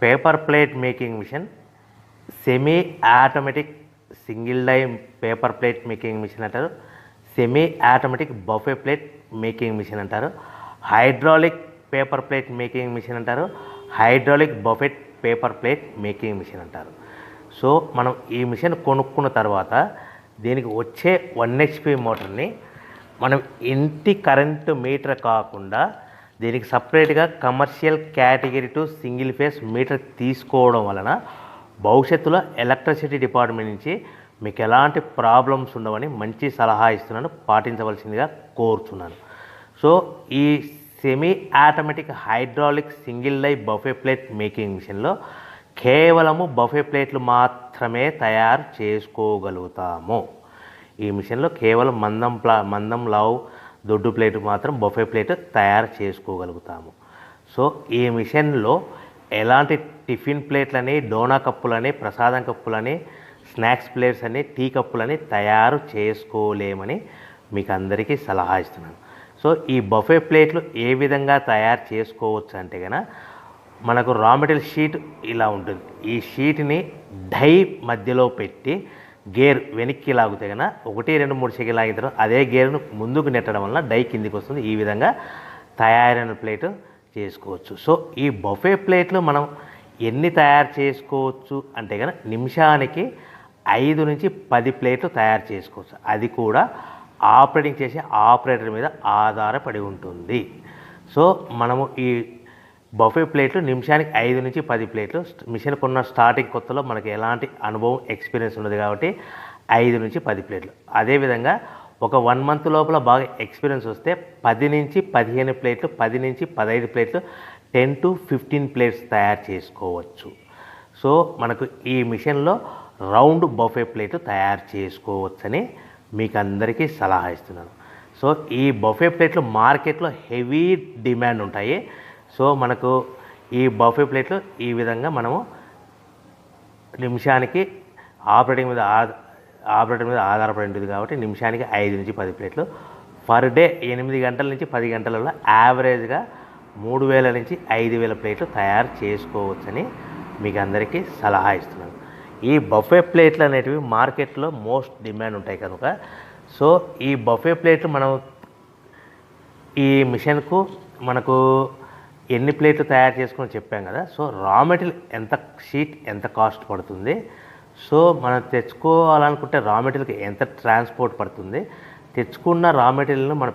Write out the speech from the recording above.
Paper plate making machine, semi automatic single die paper plate making machine అంటారు, semi automatic buffet plate making machine అంటారు, hydraulic paper plate making machine అంటారు, hydraulic buffet paper plate making machine అంటారు. So మనం ఈ machine కొనుక్కున్న తర్వాత దీనికి వచ్చే 1 HP మోటార్ని మనం ఇంటి కరెంటు మీటర్ కాకుండా దీనికి సపరేట్గా commercial category to single phase metre తీసుకోవడం వలన భవిష్యత్తులో ఎలక్ట్రిసిటీ డిపార్ట్మెంట్ నుంచి మీకు ఎలాంటి ప్రాబ్లమ్స్ ఉండవని మంచి సలహా ఇస్తున్నాను, పాటించవలసిందిగా కోరుతున్నాను. సో ఈ semi automatic hydraulic single die buffet plate making మిషన్లో కేవలము బఫే ప్లేట్లు మాత్రమే తయారు చేసుకోగలుగుతాము. ఈ మిషన్లో కేవలం మందం లావు దొడ్డు ప్లేట్ మాత్రం బఫే ప్లేట్ తయారు చేసుకోగలుగుతాము. సో ఈ మిషన్లో ఎలాంటి టిఫిన్ ప్లేట్లని, డోనా కప్పులని, ప్రసాదం కప్పులని, స్నాక్స్ ప్లేట్స్ అని, టీ కప్పులని తయారు చేసుకోలేమని మీకు అందరికీ సలహా ఇస్తున్నాను. సో ఈ బఫే ప్లేట్లు ఏ విధంగా తయారు చేసుకోవచ్చు అంటే కనుక మనకు రా మెటీరియల్ షీట్ ఇలా ఉంటుంది. ఈ షీట్ని డై మధ్యలో పెట్టి గేర్ వెనక్కి లాగితే కనుక 1, 2, 3 సెకండ్లు లాగిన తర్వాత అదే గేర్ను ముందుకు నెట్టడం వలన డై కిందికి వస్తుంది. ఈ విధంగా తయారైన ప్లేట్ చేసుకోవచ్చు. సో ఈ బఫే ప్లేట్లు మనం ఎన్ని తయారు చేసుకోవచ్చు అంటే కనుక నిమిషానికి 5 నుంచి 10 ప్లేట్లు తయారు చేసుకోవచ్చు. అది కూడా ఆపరేటింగ్ చేసే ఆపరేటర్ మీద ఆధారపడి ఉంటుంది. సో మనము ఈ బఫే ప్లేట్లు నిమిషానికి 5 నుంచి 10 ప్లేట్లు, మిషన్ కొన్న స్టార్టింగ్ కొత్తలో మనకి ఎలాంటి అనుభవం ఎక్స్పీరియన్స్ ఉండదు కాబట్టి 5 నుంచి 10 ప్లేట్లు. అదేవిధంగా ఒక 1 మంత్ లోపల బాగా ఎక్స్పీరియన్స్ వస్తే 10 నుంచి 15 ప్లేట్లు, 10 నుంచి 15 ప్లేట్లు, 10 to 15 ప్లేట్స్ తయారు చేసుకోవచ్చు. సో మనకు ఈ మిషన్లో రౌండ్ బఫే ప్లేట్ తయారు చేసుకోవచ్చని మీకు అందరికీ సలహా ఇస్తున్నాను. సో ఈ బఫే ప్లేట్లు మార్కెట్లో హెవీ డిమాండ్ ఉంటాయి. సో మనకు ఈ బఫే ప్లేట్లు ఈ విధంగా మనము నిమిషానికి ఆపరేటర్ మీద ఆధారపడి ఉంటుంది కాబట్టి నిమిషానికి 5 నుంచి 10 ప్లేట్లు, పర్ డే 8 గంటల నుంచి 10 గంటలలో యావరేజ్గా 3000 నుంచి 5000 ప్లేట్లు తయారు చేసుకోవచ్చని మీకు అందరికీ సలహా ఇస్తున్నాను. ఈ బఫే ప్లేట్లు అనేటివి మార్కెట్లో మోస్ట్ డిమాండ్ ఉంటాయి కనుక సో ఈ బఫే ప్లేట్లు మనం ఈ మిషన్కు మనకు ఎన్ని ప్లేట్లు తయారు చేసుకుని చెప్పాం కదా. సో రా మెటీరియల్ షీట్ ఎంత కాస్ట్ పడుతుంది, సో మనం తెచ్చుకోవాలనుకుంటే రా మెటీరియల్కి ఎంత ట్రాన్స్పోర్ట్ పడుతుంది, తెచ్చుకున్న రా మెటీరియల్ను మన